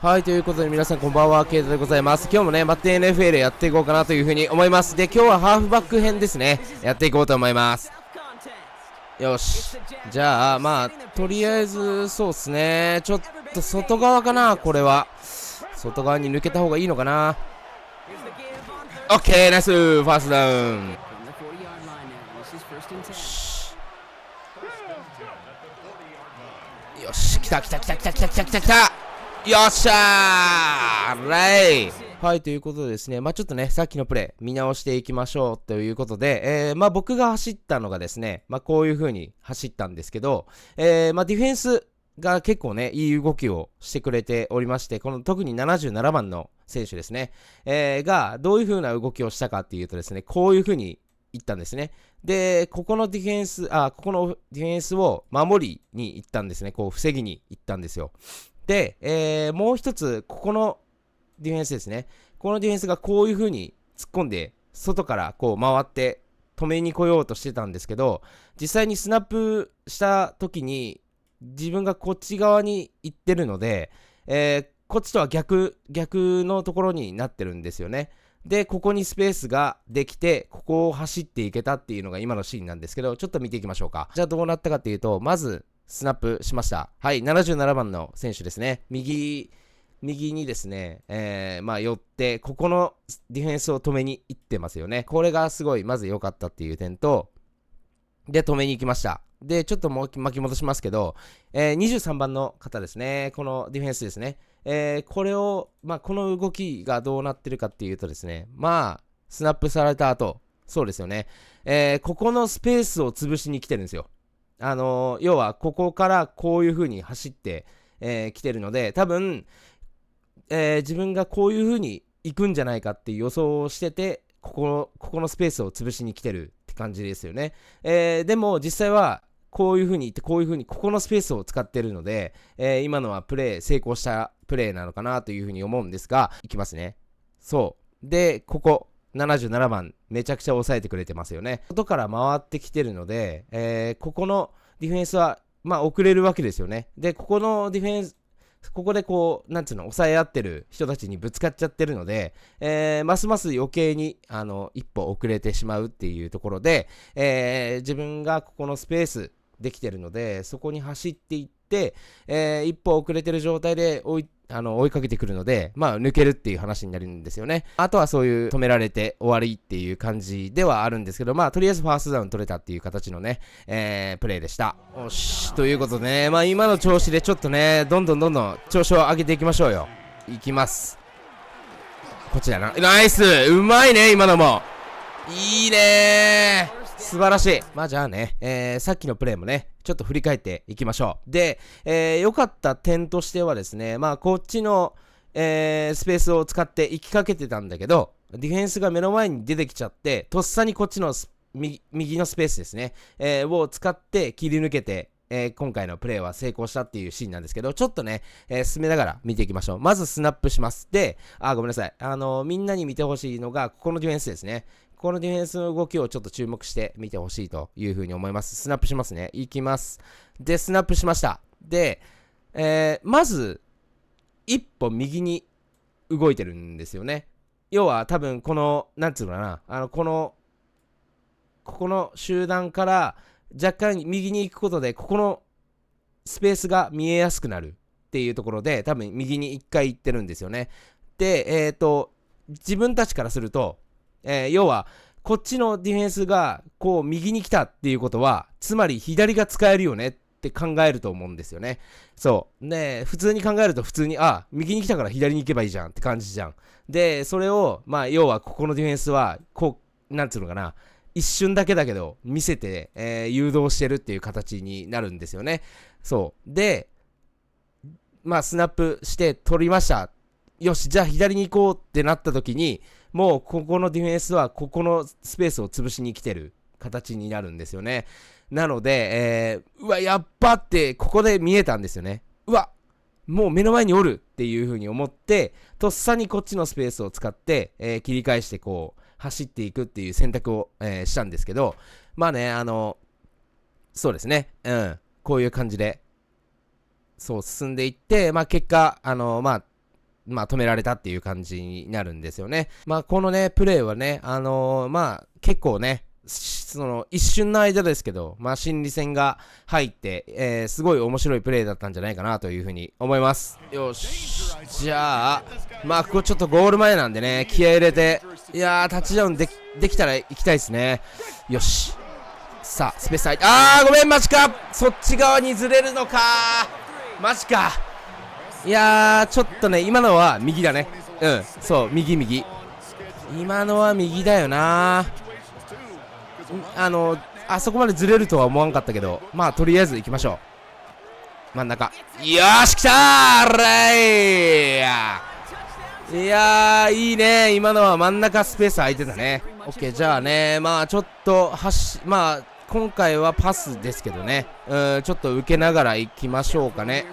はい、ということで皆さんこんばんは、ケイトでございます。今日もね、マッテ NFL やっていこうかなというふうに思います。で、今日はハーフバック編ですね。やっていこうと思います。よし。じゃあ、とりあえず、そうっすね。ちょっと外側かな、これは。外側に抜けた方がいいのかな。オッケー、ナイスファーストダウン。よし、来た来た来た来た来た来た来た来た。よっしゃーレイ。はい、ということでですね、ちょっとね、さっきのプレイ見直していきましょうということで、僕が走ったのがですね、こういう風に走ったんですけど、ディフェンスが結構ね、いい動きをしてくれておりまして、この特に77番の選手ですね、がどういう風な動きをしたかっていうとですね、こういう風に行ったんですね。で、ここのディフェンスを守りに行ったんですね。こう、防ぎに行ったんですよ。で、もう一つ、ここのディフェンスですね。このディフェンスがこういう風に突っ込んで、外からこう回って止めに来ようとしてたんですけど、実際にスナップした時に、自分がこっち側に行ってるので、こっちとは逆のところになってるんですよね。で、ここにスペースができて、ここを走っていけたっていうのが今のシーンなんですけど、ちょっと見ていきましょうか。じゃあどうなったかっていうと、まず、スナップしました。はい、77番の選手ですね。右にですね、寄って、ここのディフェンスを止めに行ってますよね。これがすごい、まず良かったっていう点と、で、止めに行きました。で、ちょっともう巻き戻しますけど、23番の方ですね。このディフェンスですね。これを、この動きがどうなってるかっていうとですね、スナップされた後、そうですよね。ここのスペースを潰しに来てるんですよ。要は、ここからこういう風に走って、来てるので、多分、自分がこういう風に行くんじゃないかっていう予想をしてて、ここのスペースを潰しに来てるって感じですよね。でも、実際は、こういう風に行って、こういう風にここのスペースを使ってるので、今のは成功したプレーなのかなという風に思うんですが、いきますね。そう。で、ここ、77番、めちゃくちゃ抑えてくれてますよね。外から回ってきてるので、ここのディフェンスは、遅れるわけですよね。で、ここのディフェンス、ここでこう、なんつうの、抑え合ってる人たちにぶつかっちゃってるので、ますます余計に、一歩遅れてしまうっていうところで、自分がここのスペースできてるので、そこに走っていって、一歩遅れてる状態で追いかけてくるので、抜けるっていう話になるんですよね。あとはそういう止められて終わりっていう感じではあるんですけど、とりあえずファーストダウン取れたっていう形のね、プレイでした。よし、ということでね、今の調子でちょっとね、どんどん調子を上げていきましょうよ。いきます。こっちだな。ナイス、うまいね、今のも。いいねー。素晴らしい。じゃあね、さっきのプレイもね、ちょっと振り返っていきましょう。で、良かった点としてはですね、こっちの、スペースを使って行きかけてたんだけど、ディフェンスが目の前に出てきちゃって、とっさにこっちの右のスペースですね、を使って切り抜けて、今回のプレイは成功したっていうシーンなんですけど、ちょっとね、進めながら見ていきましょう。まずスナップします。で、ごめんなさい。みんなに見てほしいのが、ここのディフェンスですね。このディフェンスの動きをちょっと注目して見てほしいというふうに思います。スナップしますね。いきます。で、スナップしました。で、まず、一歩右に動いてるんですよね。要は多分この、なんつうのかな、ここの集団から若干右に行くことで、ここのスペースが見えやすくなるっていうところで、多分右に一回行ってるんですよね。で、自分たちからすると、要はこっちのディフェンスがこう右に来たっていうことは、つまり左が使えるよねって考えると思うんですよね。そうで、普通に考えると普通に右に来たから左に行けばいいじゃんって感じじゃん。で、それを要はここのディフェンスはこう、なんつうのかな、一瞬だけだけど見せて、誘導してるっていう形になるんですよね。そうで、スナップして取りました。よし、じゃあ左に行こうってなった時に、もうここのディフェンスはここのスペースを潰しに来てる形になるんですよね。なので、うわ、やっぱってここで見えたんですよね。うわ、もう目の前におるっていう風に思って、とっさにこっちのスペースを使って、切り返してこう走っていくっていう選択を、したんですけど、そうですね、こういう感じでそう進んでいって、結果まあ止められたっていう感じになるんですよね。まあこのね、プレーはね、まあ結構ね、その一瞬の間ですけど、まあ心理戦が入って、すごい面白いプレーだったんじゃないかなというふうに思います。よし。じゃあ、まあここちょっとゴール前なんでね、気合い入れて、いやー、タッチダウンできたら行きたいですね。よし。さあ、スペース空いて、ごめん、マジか。そっち側にずれるのか。マジか。いやー、ちょっとね、今のは右だね。うん、そう、右。今のは右だよな。あそこまでずれるとは思わんかったけど、まあ、とりあえず行きましょう。真ん中。よーし、来たーいやー、いいね。今のは真ん中スペース空いてたね。オッケー、じゃあね、まあ、ちょっと、まあ、今回はパスですけどね。ちょっと受けながら行きましょうかね。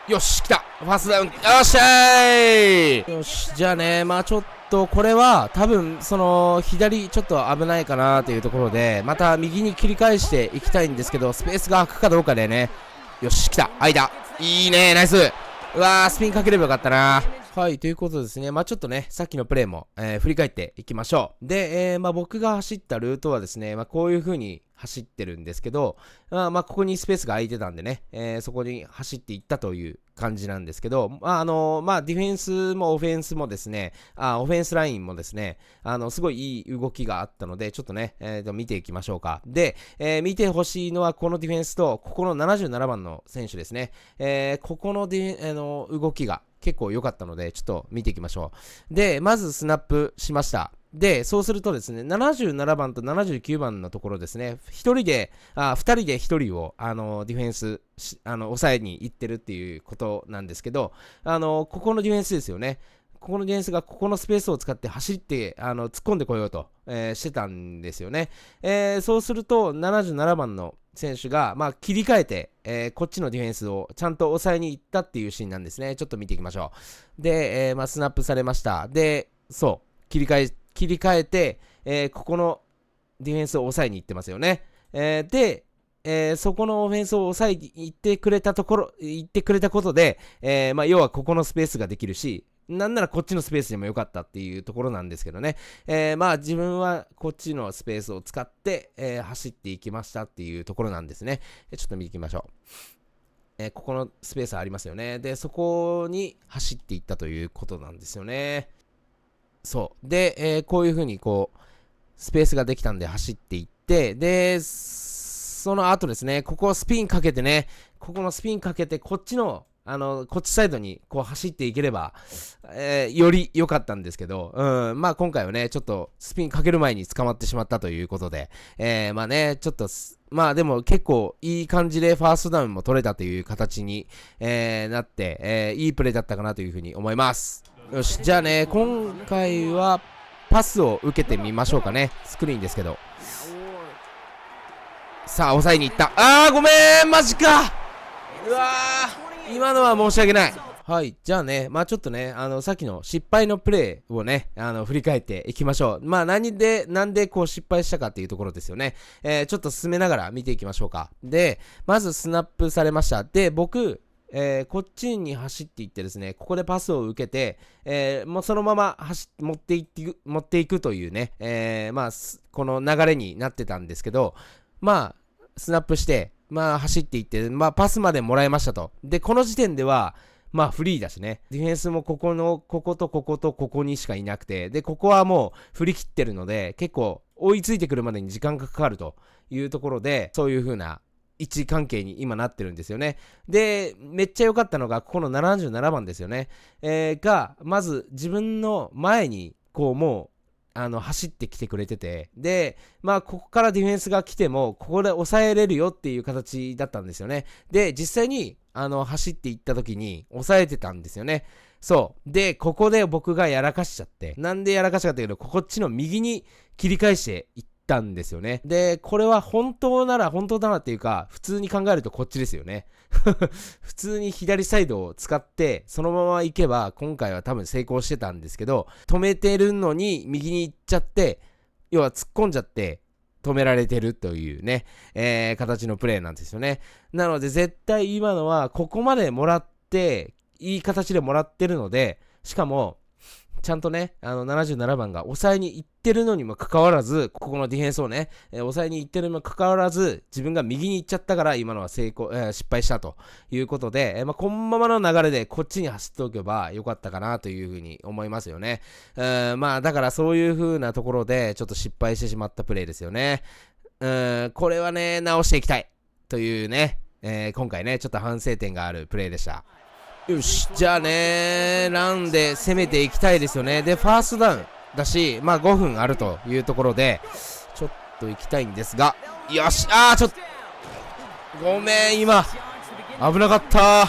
よし、来た。パスダウン。よっしゃーい。よし、じゃあね、まあちょっと、これは、多分、左、ちょっと危ないかなというところで、また右に切り返していきたいんですけど、スペースが空くかどうかでね。よし、来た。間。いいね、ナイス。うわー、スピンかければよかったな。はい、ということですね。まあちょっとね、さっきのプレーも、振り返っていきましょう。で、まあ僕が走ったルートはですね、まあこういう風に走ってるんですけど、まあここにスペースが空いてたんでね、そこに走っていったという感じなんですけど、まあディフェンスもオフェンスもですね、オフェンスラインもですね、すごいいい動きがあったので、ちょっとね、見ていきましょうか。で、見てほしいのはこのディフェンスと、ここの77番の選手ですね。ここの動きが結構良かったので、ちょっと見ていきましょう。で、まずスナップしました。で、そうするとですね、77番と79番のところですね、2人で1人を、ディフェンス、抑えに行ってるっていうことなんですけど、ここのディフェンスですよね。ここのディフェンスがここのスペースを使って走って、突っ込んでこようと、してたんですよね。そうすると、77番の選手が、まあ、切り替えて、こっちのディフェンスをちゃんと抑えに行ったっていうシーンなんですね。ちょっと見ていきましょう。で、まあ、スナップされました。で、そう、切り替えて、ここのディフェンスを抑えに行ってますよね。で、そこのオフェンスを抑えに行ってくれたことで、まあ、要はここのスペースができるし、なんならこっちのスペースでもよかったっていうところなんですけどね。まあ自分はこっちのスペースを使って、走っていきましたっていうところなんですね。ちょっと見ていきましょう。ここのスペースありますよね。で、そこに走っていったということなんですよね。そう。で、こういう風にこう、スペースができたんで走っていって、で、その後ですね、ここをスピンかけてね、ここのスピンかけて、こっちサイドにこう走っていければ、より良かったんですけど、まあ今回はね、ちょっとスピンかける前に捕まってしまったということで、まあね、ちょっと、まあでも結構いい感じでファーストダウンも取れたという形に、なって、いいプレーだったかなというふうに思います。よし、じゃあね、今回はパスを受けてみましょうかね。スクリーンですけど。さあ、抑えに行った。ごめん、マジか。うわー、今のは申し訳ない。はい。じゃあね、まあちょっとね、さっきの失敗のプレーをね、振り返っていきましょう。まあなんでこう失敗したかっていうところですよね。ちょっと進めながら見ていきましょうか。で、まずスナップされました。で、僕、こっちに走っていってですね、ここでパスを受けて、もうそのまま持っていくというね、まあ、この流れになってたんですけど、まあ、スナップして、まあ、走っていって、まあ、パスまでもらいましたと。で、この時点では、まあ、フリーだしね。ディフェンスもこことこことここにしかいなくて、で、ここはもう振り切ってるので、結構追いついてくるまでに時間がかかるというところで、そういう風な位置関係に今なってるんですよね。で、めっちゃ良かったのが、ここの77番ですよね。が、まず自分の前に、こうもう、走ってきてくれてて、で、まあ、ここからディフェンスが来ても、ここで抑えれるよっていう形だったんですよね。で、実際に、走っていった時に、抑えてたんですよね。そう。で、ここで僕がやらかしちゃって、なんでやらかしたかっていうと、こっちの右に切り返していったんですよね。で、これは本当だなっていうか、普通に考えるとこっちですよね。普通に左サイドを使って、そのまま行けば、今回は多分成功してたんですけど、止めてるのに右に行っちゃって、要は突っ込んじゃって、止められてるというね、形のプレーなんですよね。なので絶対今のは、ここまでもらって、いい形でもらってるので、しかも、ちゃんとね、77番が抑えに行ってるのにもかかわらず、ここのディフェンスをね、抑えに行ってるにもかかわらず、自分が右に行っちゃったから、今のは失敗したということで、このままの流れでこっちに走っておけばよかったかなというふうに思いますよね。だからそういう風なところで、ちょっと失敗してしまったプレーですよね。これはね、直していきたいというね、今回ね、ちょっと反省点があるプレーでした。よし、じゃあね、ランで攻めていきたいですよね。で、ファーストダウンだし、5分あるというところで、ちょっと行きたいんですが、よし、ちょっと、ごめん、今、危なかった。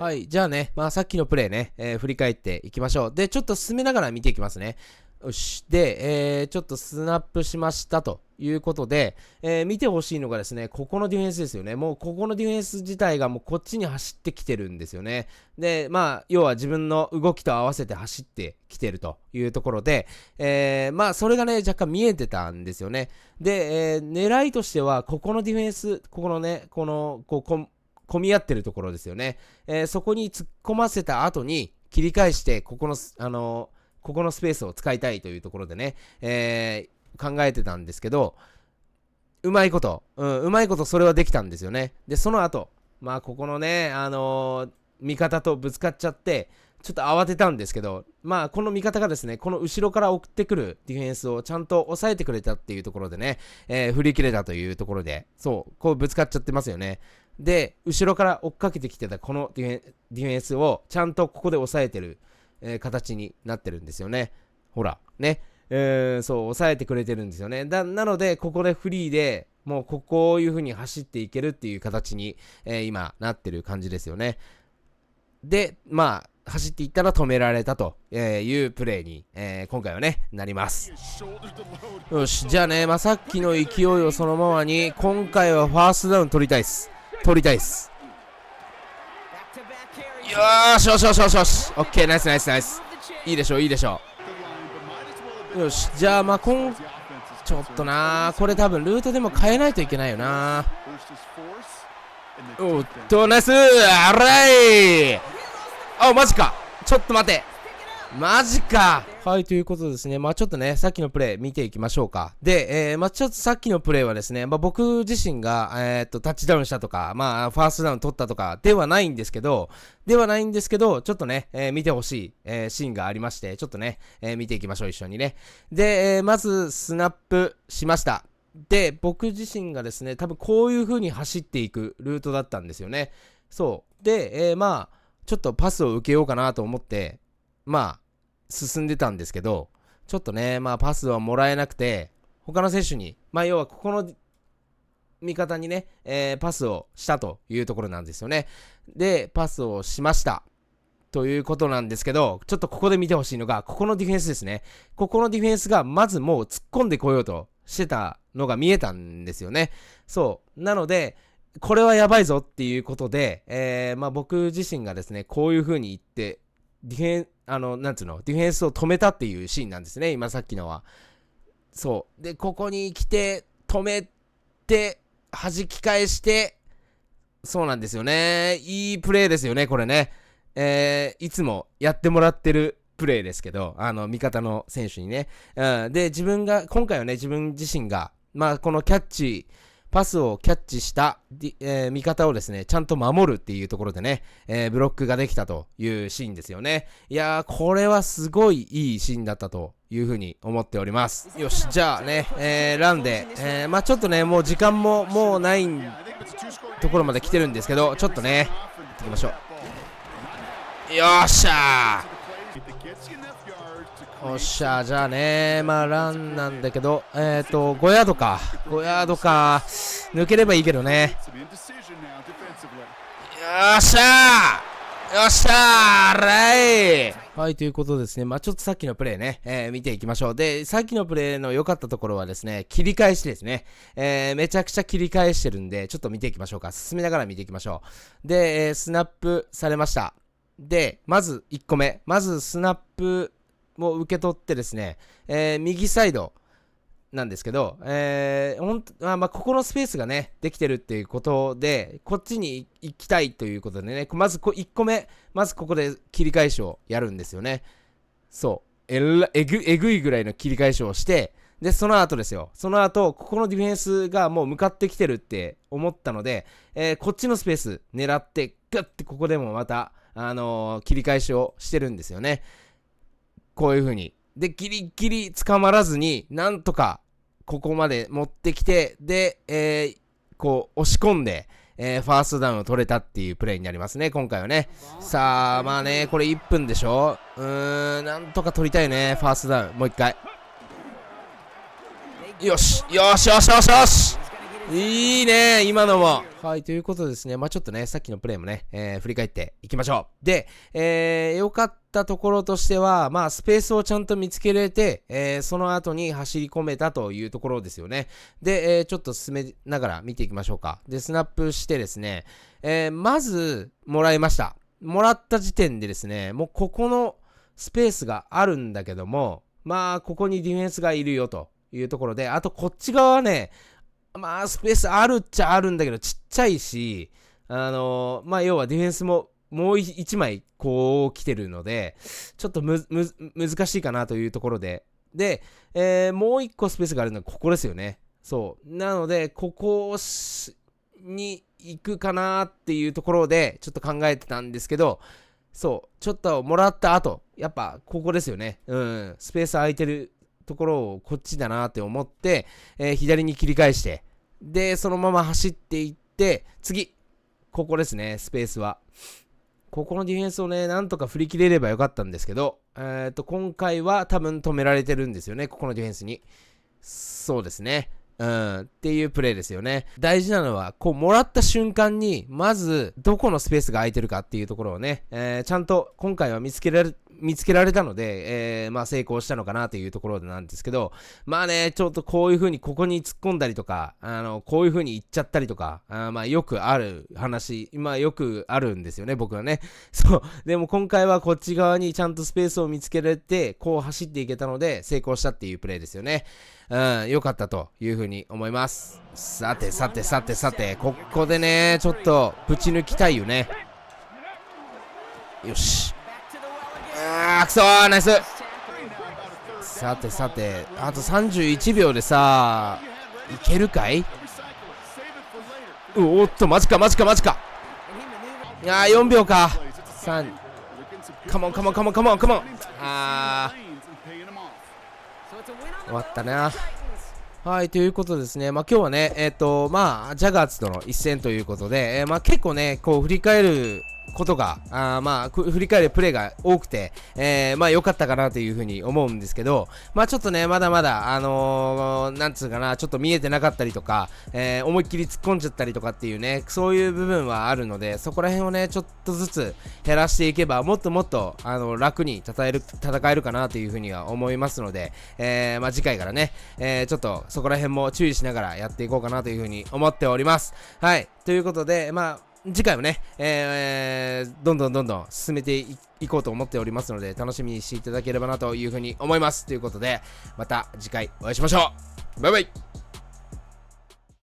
はい、じゃあね、さっきのプレーね、振り返っていきましょう。で、ちょっと進めながら見ていきますね。よし。で、ちょっとスナップしましたということで、見てほしいのがですね、ここのディフェンスですよね。もうここのディフェンス自体がもうこっちに走ってきてるんですよね。で、要は自分の動きと合わせて走ってきてるというところで、それがね、若干見えてたんですよね。で、狙いとしては、ここのディフェンス、ここのね、混み合ってるところですよね。そこに突っ込ませた後に切り返して、ここのスペースを使いたいというところでね、考えてたんですけど、うまいことそれはできたんですよね。で、その後、ここのね、味方とぶつかっちゃって、ちょっと慌てたんですけど、この味方がですね、この後ろから送ってくるディフェンスをちゃんと抑えてくれたっていうところでね、振り切れたというところで、こうぶつかっちゃってますよね。で、後ろから追っかけてきてたこのディフェンスをちゃんとここで抑えてる、形になってるんですよね。ほら、ね。抑えてくれてるんですよね。なので、ここでフリーで、もうこういう風に走っていけるっていう形に、今なってる感じですよね。で、走っていったら止められたというプレーに、今回はね、なります。よし、じゃあね、さっきの勢いをそのままに、今回はファーストダウン取りたいっす。よーし。オッケー、ナイス。いいでしょう。よし、じゃあちょっとなー、これ多分ルートでも変えないといけないよなー。おっと、ナイスー、あらいー。マジか。ちょっと待て。マジか。はい、ということでですね、ちょっとね、さっきのプレイ見ていきましょうか。で、ちょっとさっきのプレイはですね、僕自身が、タッチダウンしたとか、ファーストダウン取ったとかではないんですけど、ちょっとね、見てほしい、シーンがありまして、ちょっとね、見ていきましょう、一緒にね。で、まず、スナップしました。で、僕自身がですね、多分こういう風に走っていくルートだったんですよね。そう。で、ちょっとパスを受けようかなと思って、進んでたんですけど、ちょっとね、パスはもらえなくて、他の選手に、要はここの味方にね、パスをしたというところなんですよね。で、パスをしました。ということなんですけど、ちょっとここで見てほしいのが、ここのディフェンスですね。ここのディフェンスが、まずもう突っ込んでこようとしてたのが見えたんですよね。そう。なので、これはやばいぞっていうことで、僕自身がですね、こういう風に言って、ディフェンスを止めたっていうシーンなんですね、今さっきのは。そう。で、ここに来て、止めて、弾き返して、そうなんですよね。いいプレーですよね、これね。いつもやってもらってるプレーですけど、味方の選手にね。で、今回はね、自分自身が、このパスをキャッチした、味方をですね、ちゃんと守るっていうところでね、ブロックができたというシーンですよね。いやー、これはすごいいいシーンだったというふうに思っております。よし、じゃあね、ランで、ちょっとね、もう時間ももうないところまで来てるんですけど、ちょっとね、行ってきましょう。よっしゃー。おっしゃ、じゃあね、ランなんだけど、5ヤードか。抜ければいいけどね。よっしゃーはい、ということでですね、ちょっとさっきのプレイね、見ていきましょう。で、さっきのプレイの良かったところはですね、切り返しですね。めちゃくちゃ切り返してるんで、ちょっと見ていきましょうか。進めながら見ていきましょう。で、スナップされました。で、まず1個目。まずスナップを受け取ってですね、右サイドなんですけど、ここのスペースがね、できてるっていうことで、こっちに行きたいということでね、まず1個目、まずここで切り返しをやるんですよね。そう。えぐいぐらいの切り返しをして、で、その後ですよ。その後、ここのディフェンスがもう向かってきてるって思ったので、こっちのスペース狙って、ガッてここでもまた、切り返しをしてるんですよね。こういう風に。で、ギリギリ捕まらずに、なんとか、ここまで持ってきて、で、こう、押し込んで、ファーストダウンを取れたっていうプレーになりますね、今回はね。さあ、まあね、これ1分でしょ。なんとか取りたいね、ファーストダウン。もう一回。よしよしよしよしよし、いいね、今のも。はい、ということですね。ちょっとね、さっきのプレーもね、振り返っていきましょう。で、良かったところとしては、スペースをちゃんと見つけれて、その後に走り込めたというところですよね。で、ちょっと進めながら見ていきましょうか。で、スナップしてですね、まず、もらいました。もらった時点でですね、もうここのスペースがあるんだけども、ここにディフェンスがいるよというところで、あとこっち側はね、スペースあるっちゃあるんだけど、ちっちゃいし、要はディフェンスももう1枚こう来てるので、ちょっと難しいかなというところで、で、もう1個スペースがあるのはここですよね。そう。なので、ここに行くかなっていうところで、ちょっと考えてたんですけど、そう、ちょっともらった後、やっぱここですよね。スペース空いてるところをこっちだなって思って、左に切り返して、で、そのまま走っていって、次、ここですね、スペースは。ここのディフェンスをね、なんとか振り切れればよかったんですけど、今回は多分止められてるんですよね、ここのディフェンスに。そうですね。っていうプレーですよね。大事なのは、こう、もらった瞬間に、まず、どこのスペースが空いてるかっていうところをね、ちゃんと今回は見つけられたので、成功したのかなというところなんですけど、ちょっとこういう風にここに突っ込んだりとか、こういう風に行っちゃったりとか、よくある話、よくあるんですよね、僕はね。そう。でも今回はこっち側にちゃんとスペースを見つけられて、こう走っていけたので、成功したっていうプレーですよね。良かったという風に思います。さて、ここでね、ちょっとぶち抜きたいよね。よし。くそー、ナイス。さて、あと31秒でさ、いけるかい？おっと、マジか。いやー、4秒か。3、カモン。終わったな。はい、ということですね。今日はね、ジャガーズとの一戦ということで、結構ね、こう、振り返ることが、振り返るプレーが多くて、良かったかなというふうに思うんですけど、ちょっとね、まだまだ、なんつうかな、ちょっと見えてなかったりとか、思いっきり突っ込んじゃったりとかっていうね、そういう部分はあるので、そこら辺をね、ちょっとずつ減らしていけば、もっと、楽に戦えるかなというふうには思いますので、次回からね、ちょっとそこら辺も注意しながらやっていこうかなというふうに思っております。はい、ということで、次回もね、どんどん進めていこうと思っておりますので、楽しみにしていただければなというふうに思います。ということで、また次回お会いしましょう。バイバイ。